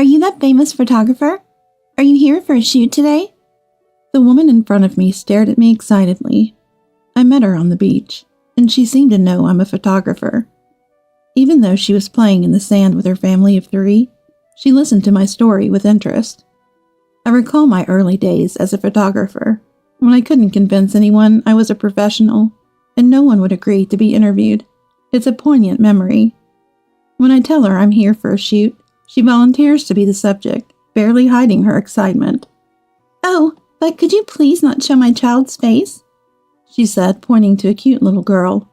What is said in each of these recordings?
Are you that famous photographer? Are you here for a shoot today? The woman in front of me stared at me excitedly. I met her on the beach, and she seemed to know I'm a photographer. Even though she was playing in the sand with her family of 3, she listened to my story with interest. I recall my early days as a photographer, when I couldn't convince anyone I was a professional, and no one would agree to be interviewed. It's a poignant memory. When I tell her I'm here for a shoot, she volunteers to be the subject, barely hiding her excitement. Oh, but could you please not show my child's face? She said, pointing to a cute little girl.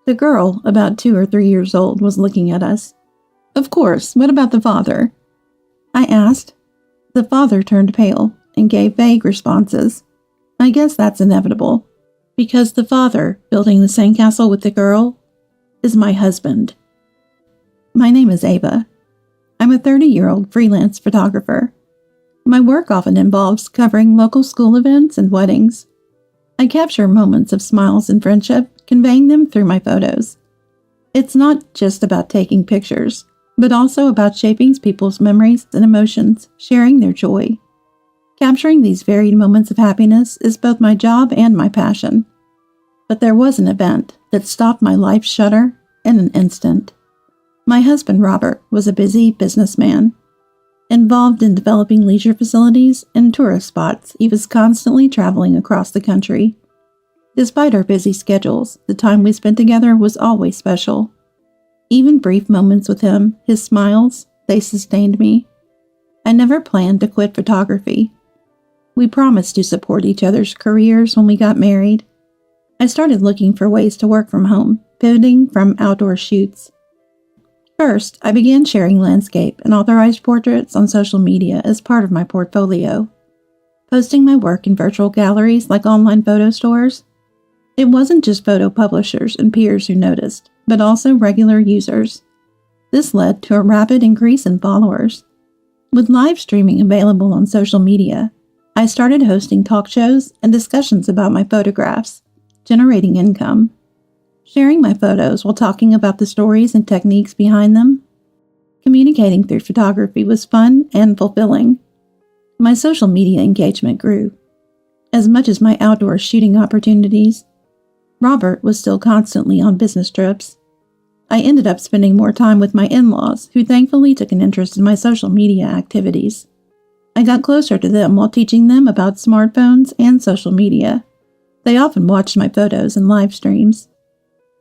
The girl, about 2 or 3 years old, was looking at us. Of course, what about the father? I asked. The father turned pale and gave vague responses. I guess that's inevitable, because the father, building the sandcastle with the girl, is my husband. My name is Ava. I'm a 30-year-old freelance photographer. My work often involves covering local school events and weddings. I capture moments of smiles and friendship, conveying them through my photos. It's not just about taking pictures, but also about shaping people's memories and emotions, sharing their joy. Capturing these varied moments of happiness is both my job and my passion. But there was an event that stopped my life's shutter in an instant. My husband, Robert, was a busy businessman. Involved in developing leisure facilities and tourist spots, he was constantly traveling across the country. Despite our busy schedules, the time we spent together was always special. Even brief moments with him, his smiles, they sustained me. I never planned to quit photography. We promised to support each other's careers when we got married. I started looking for ways to work from home, pivoting from outdoor shoots. First, I began sharing landscape and authorized portraits on social media as part of my portfolio, posting my work in virtual galleries like online photo stores. It wasn't just photo publishers and peers who noticed, but also regular users. This led to a rapid increase in followers. With live streaming available on social media, I started hosting talk shows and discussions about my photographs, generating income. Sharing my photos while talking about the stories and techniques behind them. Communicating through photography was fun and fulfilling. My social media engagement grew. As much as my outdoor shooting opportunities, Robert was still constantly on business trips. I ended up spending more time with my in-laws, who thankfully took an interest in my social media activities. I got closer to them while teaching them about smartphones and social media. They often watched my photos and live streams.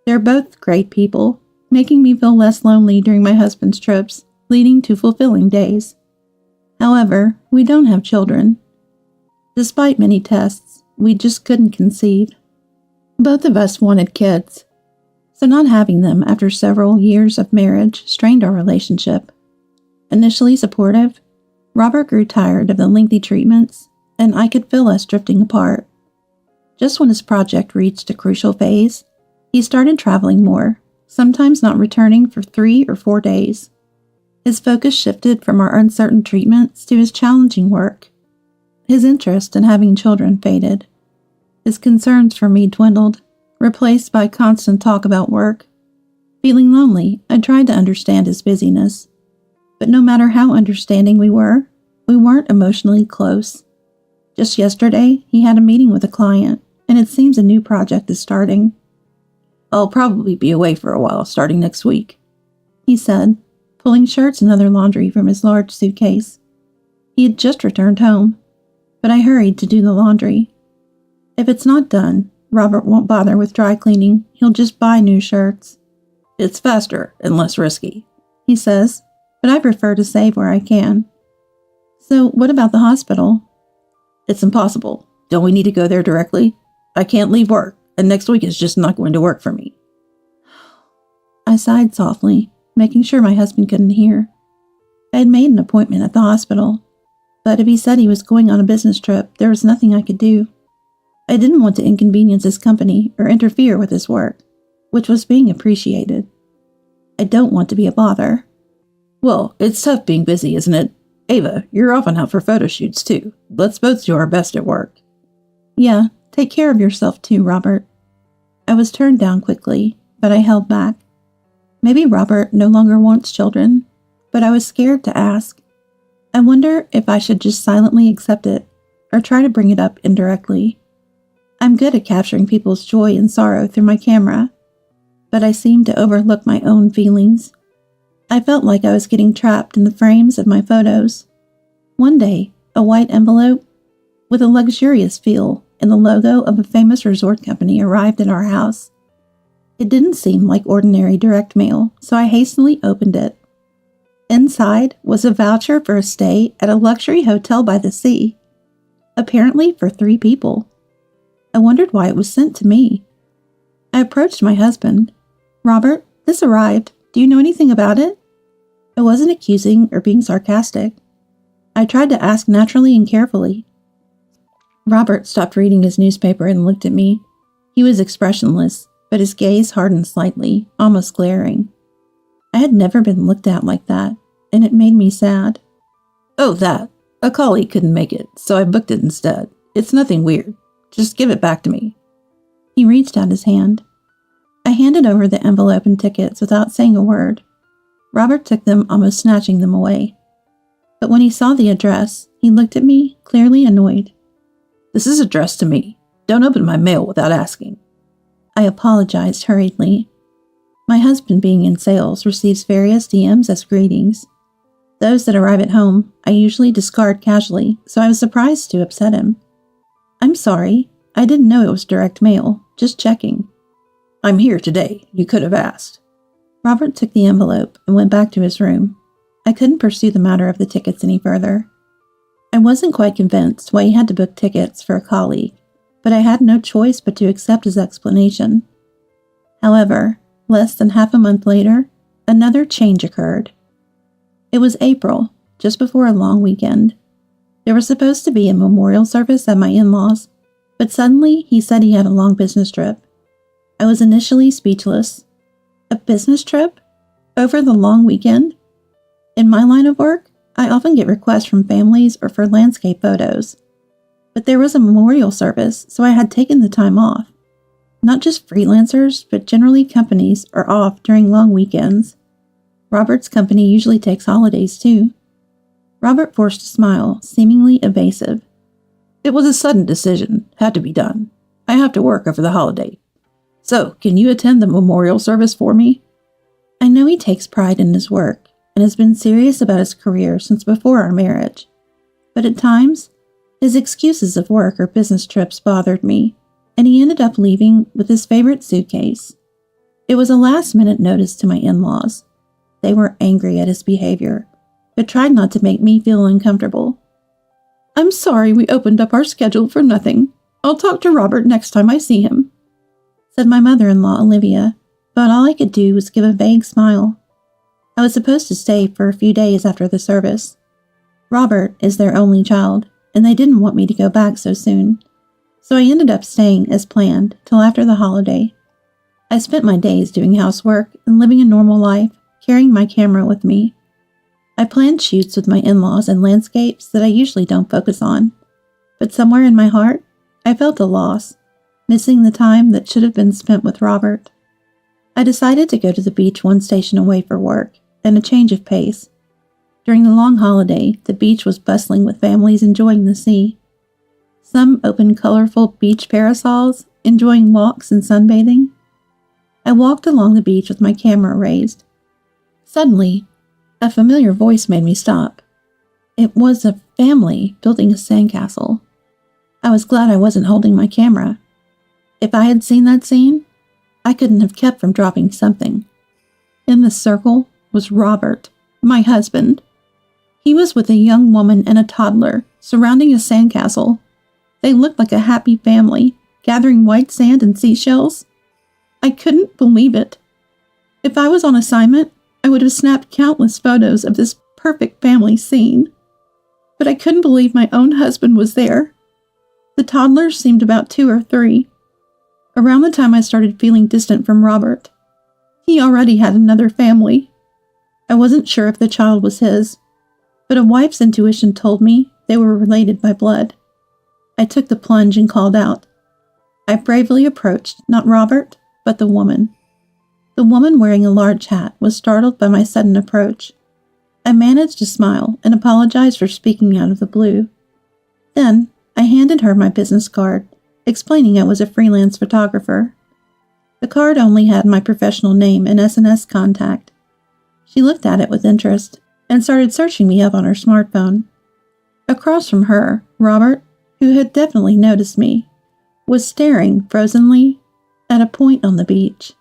They're both great people, making me feel less lonely during my husband's trips, leading to fulfilling days. However, we don't have children. Despite many tests, we just couldn't conceive. Both of us wanted kids, so not having them after several years of marriage strained our relationship. Initially supportive, Robert grew tired of the lengthy treatments, and I could feel us drifting apart. Just when his project reached a crucial phase, he started traveling more, sometimes not returning for 3 or 4 days. His focus shifted from our uncertain treatments to his challenging work. His interest in having children faded. His concerns for me dwindled, replaced by constant talk about work. Feeling lonely, I tried to understand his busyness. But no matter how understanding we weren't emotionally close. Just yesterday, he had a meeting with a client, and it seems a new project is starting. I'll probably be away for a while starting next week, he said, pulling shirts and other laundry from his large suitcase. He had just returned home, but I hurried to do the laundry. If it's not done, Robert won't bother with dry cleaning. He'll just buy new shirts. It's faster and less risky, he says, but I prefer to save where I can. So what about the hospital? It's impossible. Don't we need to go there directly? I can't leave work. And next week is just not going to work for me. I sighed softly, making sure my husband couldn't hear. I had made an appointment at the hospital, but if he said he was going on a business trip, there was nothing I could do. I didn't want to inconvenience his company or interfere with his work, which was being appreciated. I don't want to be a bother. Well, it's tough being busy, isn't it? Ava, you're often out for photo shoots too. Let's both do our best at work. Yeah. Take care of yourself too, Robert. I was turned down quickly, but I held back. Maybe Robert no longer wants children, but I was scared to ask. I wonder if I should just silently accept it or try to bring it up indirectly. I'm good at capturing people's joy and sorrow through my camera, but I seem to overlook my own feelings. I felt like I was getting trapped in the frames of my photos. One day, a white envelope with a luxurious feel and the logo of a famous resort company arrived at our house. It didn't seem like ordinary direct mail, so I hastily opened it. Inside was a voucher for a stay at a luxury hotel by the sea, apparently for 3 people. I wondered why it was sent to me. I approached my husband. "Robert, this arrived. Do you know anything about it?" I wasn't accusing or being sarcastic. I tried to ask naturally and carefully. Robert stopped reading his newspaper and looked at me. He was expressionless, but his gaze hardened slightly, almost glaring. I had never been looked at like that, and it made me sad. "Oh, that. A colleague couldn't make it, so I booked it instead. It's nothing weird. Just give it back to me." He reached out his hand. I handed over the envelope and tickets without saying a word. Robert took them, almost snatching them away. But when he saw the address, he looked at me, clearly annoyed. "This is addressed to me. Don't open my mail without asking." I apologized hurriedly. My husband, being in sales, receives various DMs as greetings. Those that arrive at home, I usually discard casually, so I was surprised to upset him. "I'm sorry. I didn't know it was direct mail. Just checking." "I'm here today. You could have asked." Robert took the envelope and went back to his room. I couldn't pursue the matter of the tickets any further. I wasn't quite convinced why he had to book tickets for a colleague, but I had no choice but to accept his explanation. However, less than half a month later, another change occurred. It was April, just before a long weekend. There was supposed to be a memorial service at my in-laws, but suddenly he said he had a long business trip. I was initially speechless. A business trip? Over the long weekend? In my line of work, I often get requests from families or for landscape photos. But there was a memorial service, so I had taken the time off. Not just freelancers, but generally companies are off during long weekends. Robert's company usually takes holidays too. Robert forced a smile, seemingly evasive. "It was a sudden decision. Had to be done. I have to work over the holiday. So, can you attend the memorial service for me?" I know he takes pride in his work and has been serious about his career since before our marriage. But at times, his excuses of work or business trips bothered me, and he ended up leaving with his favorite suitcase. It was a last-minute notice to my in-laws. They were angry at his behavior, but tried not to make me feel uncomfortable. "I'm sorry we opened up our schedule for nothing. I'll talk to Robert next time I see him," said my mother-in-law, Olivia, but all I could do was give a vague smile. I was supposed to stay for a few days after the service. Robert is their only child, and they didn't want me to go back so soon, so I ended up staying as planned till after the holiday. I spent my days doing housework and living a normal life, carrying my camera with me. I planned shoots with my in-laws and landscapes that I usually don't focus on, but somewhere in my heart, I felt a loss, missing the time that should have been spent with Robert. I decided to go to the beach one station away for work and a change of pace. During the long holiday, the beach was bustling with families enjoying the sea. Some opened colorful beach parasols, enjoying walks and sunbathing. I walked along the beach with my camera raised. Suddenly, a familiar voice made me stop. It was a family building a sandcastle. I was glad I wasn't holding my camera. If I had seen that scene, I couldn't have kept from dropping something. In the circle was Robert, my husband. He was with a young woman and a toddler, surrounding a sandcastle. They looked like a happy family, gathering white sand and seashells. I couldn't believe it. If I was on assignment, I would have snapped countless photos of this perfect family scene. But I couldn't believe my own husband was there. The toddler seemed about 2 or 3. Around the time I started feeling distant from Robert, he already had another family. I wasn't sure if the child was his, but a wife's intuition told me they were related by blood. I took the plunge and called out. I bravely approached not Robert, but the woman. The woman wearing a large hat was startled by my sudden approach. I managed to smile and apologize for speaking out of the blue. Then, I handed her my business card, explaining I was a freelance photographer. The card only had my professional name and SNS contact. She looked at it with interest and started searching me up on her smartphone. Across from her, Robert, who had definitely noticed me, was staring frozenly at a point on the beach.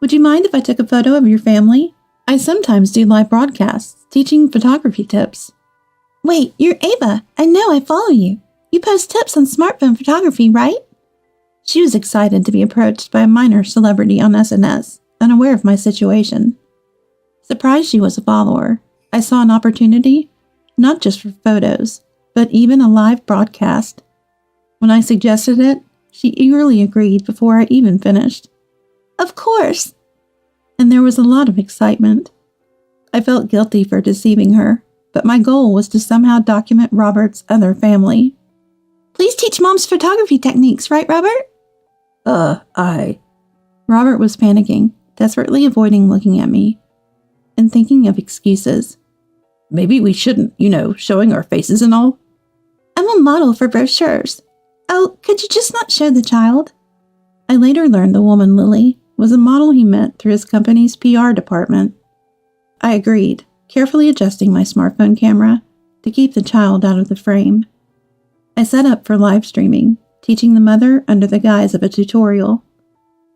"Would you mind if I took a photo of your family? I sometimes do live broadcasts, teaching photography tips." "Wait, you're Ava. I know, I follow you. You post tips on smartphone photography, right?" She was excited to be approached by a minor celebrity on SNS, unaware of my situation. Surprised she was a follower, I saw an opportunity, not just for photos, but even a live broadcast. When I suggested it, she eagerly agreed before I even finished. "Of course!" And there was a lot of excitement. I felt guilty for deceiving her, but my goal was to somehow document Robert's other family. "Please teach Mom's photography techniques, right, Robert?" Robert was panicking, desperately avoiding looking at me, and thinking of excuses. "Maybe we shouldn't, showing our faces and all." "I'm a model for brochures. Oh, could you just not show the child?" I later learned the woman, Lily, was a model he met through his company's PR department. I agreed, carefully adjusting my smartphone camera to keep the child out of the frame. I set up for live streaming, teaching the mother under the guise of a tutorial.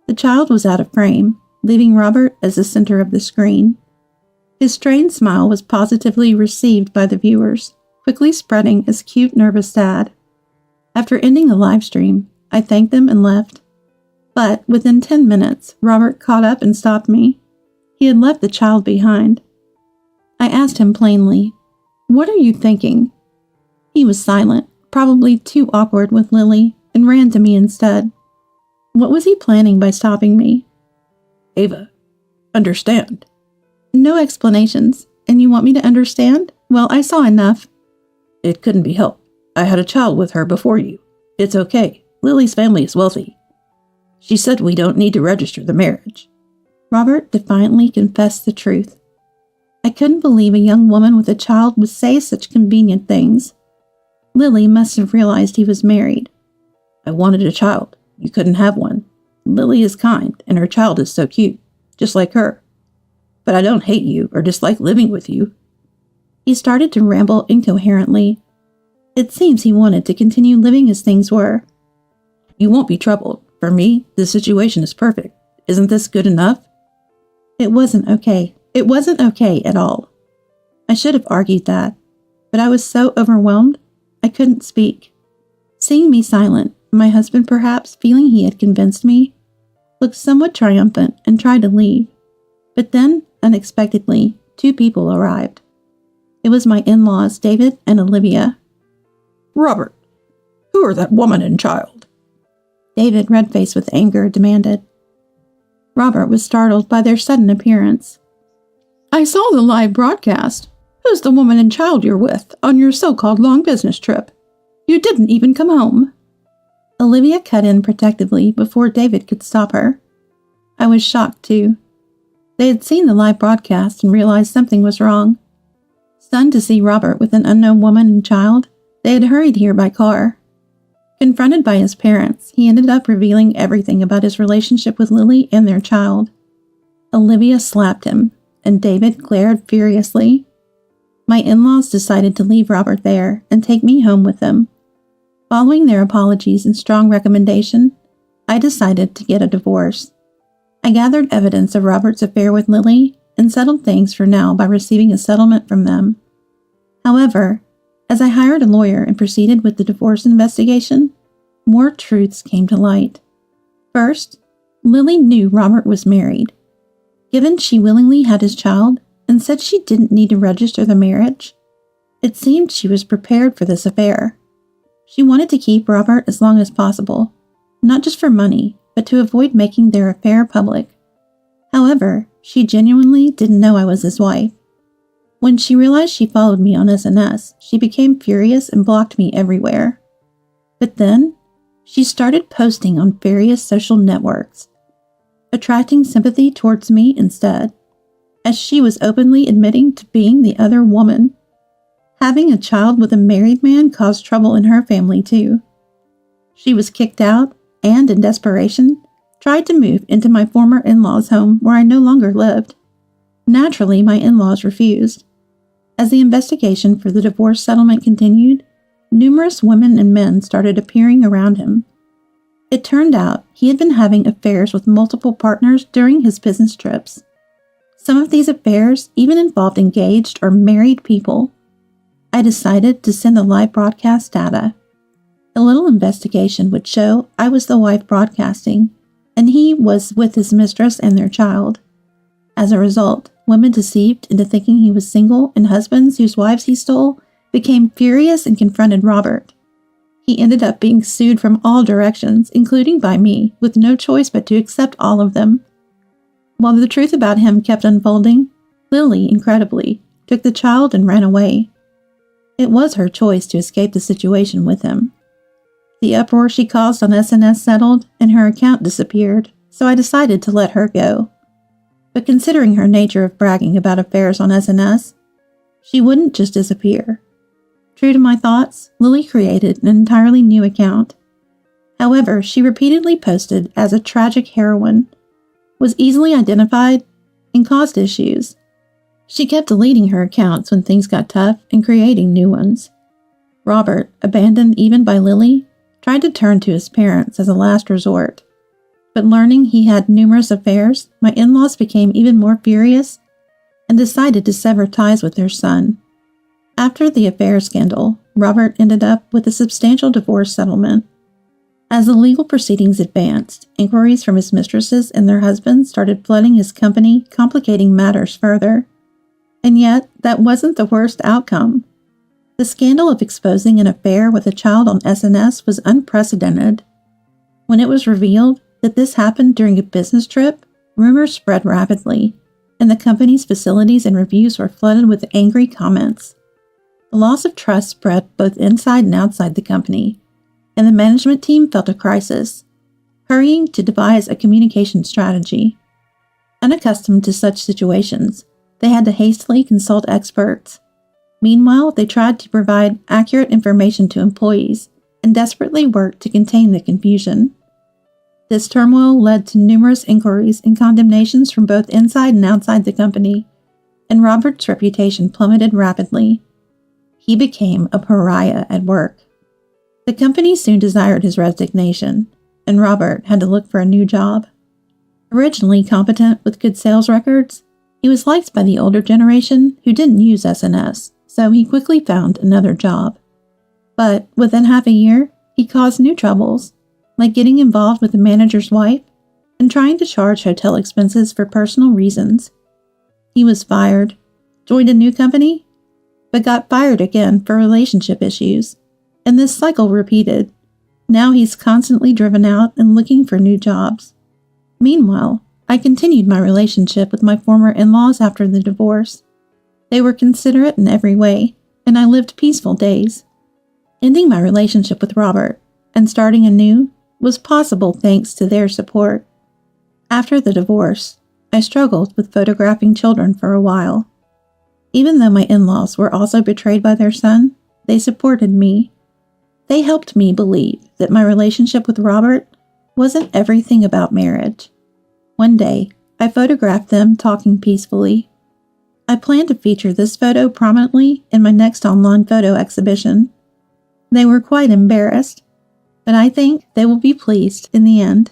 The child was out of frame, leaving Robert as the center of the screen. His strained smile was positively received by the viewers, quickly spreading as cute, nervous dad. After ending the live stream, I thanked them and left. But within 10 minutes, Robert caught up and stopped me. He had left the child behind. I asked him plainly, "What are you thinking?" He was silent, probably too awkward with Lily, and ran to me instead. What was he planning by stopping me? "Ava, understand." "No explanations. And you want me to understand? Well, I saw enough." "It couldn't be helped. I had a child with her before you. It's okay. Lily's family is wealthy. She said we don't need to register the marriage." Robert defiantly confessed the truth. I couldn't believe a young woman with a child would say such convenient things. Lily must have realized he was married. "I wanted a child. You couldn't have one. Lily is kind, and her child is so cute, just like her. But I don't hate you or dislike living with you." He started to ramble incoherently. It seems he wanted to continue living as things were. "You won't be troubled. For me, the situation is perfect. Isn't this good enough?" It wasn't okay. It wasn't okay at all. I should have argued that, but I was so overwhelmed, I couldn't speak. Seeing me silent, my husband, perhaps feeling he had convinced me, looked somewhat triumphant and tried to leave. But then, unexpectedly, 2 people arrived. It was my in-laws, David and Olivia. "Robert, who are that woman and child?" David, red-faced with anger, demanded. Robert was startled by their sudden appearance. "I saw the live broadcast. Who's the woman and child you're with on your so-called long business trip? You didn't even come home." Olivia cut in protectively before David could stop her. I was shocked, too. They had seen the live broadcast and realized something was wrong. Stunned to see Robert with an unknown woman and child, they had hurried here by car. Confronted by his parents, he ended up revealing everything about his relationship with Lily and their child. Olivia slapped him, and David glared furiously. My in-laws decided to leave Robert there and take me home with them. Following their apologies and strong recommendation, I decided to get a divorce. I gathered evidence of Robert's affair with Lily and settled things for now by receiving a settlement from them. However, as I hired a lawyer and proceeded with the divorce investigation, more truths came to light. First, Lily knew Robert was married. Given she willingly had his child and said she didn't need to register the marriage, it seemed she was prepared for this affair. She wanted to keep Robert as long as possible, not just for money, but to avoid making their affair public. However, she genuinely didn't know I was his wife. When she realized she followed me on SNS, she became furious and blocked me everywhere. But then, she started posting on various social networks, attracting sympathy towards me instead. as she was openly admitting to being the other woman. Having a child with a married man caused trouble in her family too. She was kicked out and, in desperation, tried to move into my former in-laws' home where I no longer lived. Naturally, my in-laws refused. As the investigation for the divorce settlement continued, numerous women and men started appearing around him. It turned out he had been having affairs with multiple partners during his business trips. Some of these affairs even involved engaged or married people. I decided to send the live broadcast data. A little investigation would show I was the wife broadcasting, and he was with his mistress and their child. As a result, women deceived into thinking he was single and husbands whose wives he stole became furious and confronted Robert. He ended up being sued from all directions, including by me, with no choice but to accept all of them. While the truth about him kept unfolding, Lily, incredibly, took the child and ran away. It was her choice to escape the situation with him. The uproar she caused on SNS settled, and her account disappeared, so I decided to let her go. But considering her nature of bragging about affairs on SNS, she wouldn't just disappear. True to my thoughts, Lily created an entirely new account. However, she repeatedly posted as a tragic heroine, was easily identified, and caused issues. She kept deleting her accounts when things got tough and creating new ones. Robert, abandoned even by Lily, tried to turn to his parents as a last resort. But learning he had numerous affairs, my in-laws became even more furious and decided to sever ties with their son. After the affair scandal, Robert ended up with a substantial divorce settlement. As the legal proceedings advanced, inquiries from his mistresses and their husbands started flooding his company, complicating matters further. And yet, that wasn't the worst outcome. The scandal of exposing an affair with a child on SNS was unprecedented. When it was revealed that this happened during a business trip, rumors spread rapidly, and the company's facilities and reviews were flooded with angry comments. The loss of trust spread both inside and outside the company, and the management team felt a crisis, hurrying to devise a communication strategy. Unaccustomed to such situations, they had to hastily consult experts. Meanwhile, they tried to provide accurate information to employees and desperately worked to contain the confusion. This turmoil led to numerous inquiries and condemnations from both inside and outside the company, and Robert's reputation plummeted rapidly. He became a pariah at work. The company soon desired his resignation, and Robert had to look for a new job. Originally competent with good sales records, he was liked by the older generation who didn't use SNS, so he quickly found another job. But within half a year, he caused new troubles, like getting involved with the manager's wife and trying to charge hotel expenses for personal reasons. He was fired, joined a new company, but got fired again for relationship issues, and this cycle repeated. Now he's constantly driven out and looking for new jobs. Meanwhile, I continued my relationship with my former in-laws after the divorce. They were considerate in every way, and I lived peaceful days. Ending my relationship with Robert and starting anew was possible thanks to their support. After the divorce, I struggled with photographing children for a while. Even though my in-laws were also betrayed by their son, they supported me. They helped me believe that my relationship with Robert wasn't everything about marriage. One day, I photographed them talking peacefully. I plan to feature this photo prominently in my next online photo exhibition. They were quite embarrassed, but I think they will be pleased in the end.